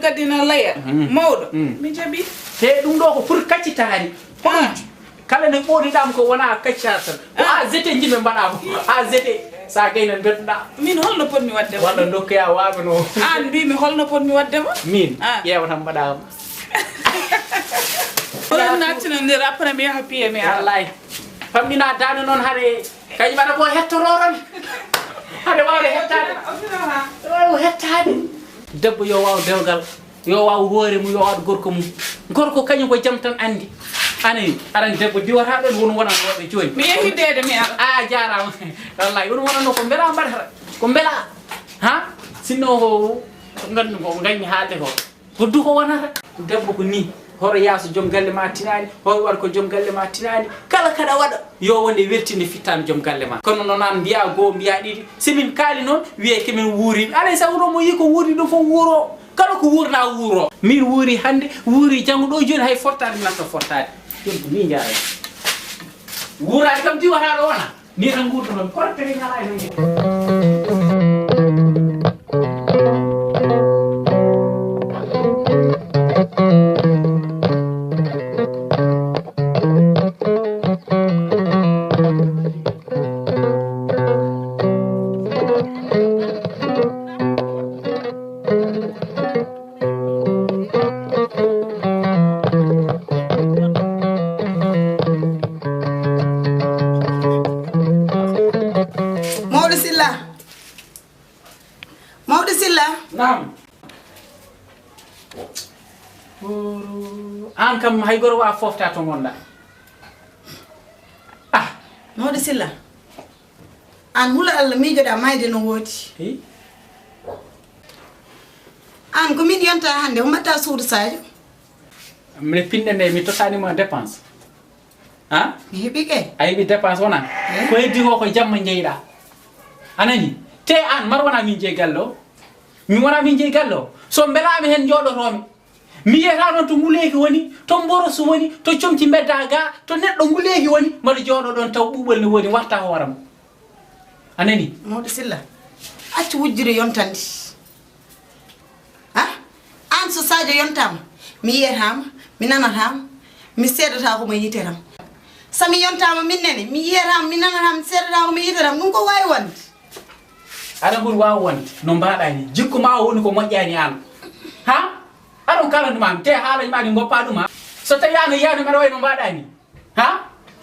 kadi na laya mawɗo mi jaɓi te ɗum ɗo ko pour kaccitaari kala ne ɓoodiɗam ko wona kaccitar tan ko a zete jimɓe mbaɗama a zete sa gaynan bettuɗa min holno potmi wadde walla dokkoya wamino an mbimi holno potmi waddema min ƴeewa tan mbaɗama oɗon nattinondir après mi yaha piye mi wallahi fammina dande noon haɗe kañum waɗa ko hettororon haɗe wawde hettade waw hettade debbo yo waw dewgal yo waw hoore mum yo waɗ gorko mum gorko kañum ko jaam tan andi ani aran debbo diwata ɗon won wonanoɓe joni mi yehi dede mi ara a jarama wallahi won wonano ko beela mbaɗata ko beela ha sinno ko gandu ko gañi haalde ko du ko wonata debbo ko ni horo yaaso joom galle ma tinani hoy war ko joom galle ma tinani kala kada waɗa yo wonde weltinde fittani joom galle ma kono noon an mbiya goo mbiya ɗiɗi simin kaali noon wiye kemin wuuri alay sa wuro mo yi ko wuuri ɗum fof wuuro kala ko wuurna wuuro min wuuri hande wuuri janggo ɗo joni hay fortade mi natta fortade joni ko mi jaara wuurade kam diwata ɗo wona ni tan guurdo noon kortere ngala e Mawɗo Silla nam an kam hay goro wa fofta to gonɗa Mawɗo Silla an hula Allah miijoɗa mayde no woodi an ko min yonta hande ko mbatta suudu Sadio mine pinɗe nde mi totanima dépense mi heeɓi kay a heeɓi dépense wona ko heddi ko jamma jeyɗa anani te an mar wona min jeeyi galle o mi wona min jeeyi galle o so belami hen jooɗotomi mi yiyata noon to nguleyki woni to mborosu woni to comci bedda ga to neɗɗo nguleyki woni mbaɗa jooɗo ɗon taw ɓuuɓol ne woni warta hooram anani Mawɗo Silla accu wujjude yontande an so Sadio yontama mi yiyatama mi nanatama mi seedata komo yiteram sami yontama minnene mi yiyatama mi nanatama mi seedata komo yiteram ɗum ko wawi wonde aɗa ɓuuri waw wonde no mbaɗa ni jikku ma woni ko moƴƴani an aɗon kalanumami te haalaji ma ɗi goppa ɗum so tawi an yiyani mbaɗa way no mbaɗa ni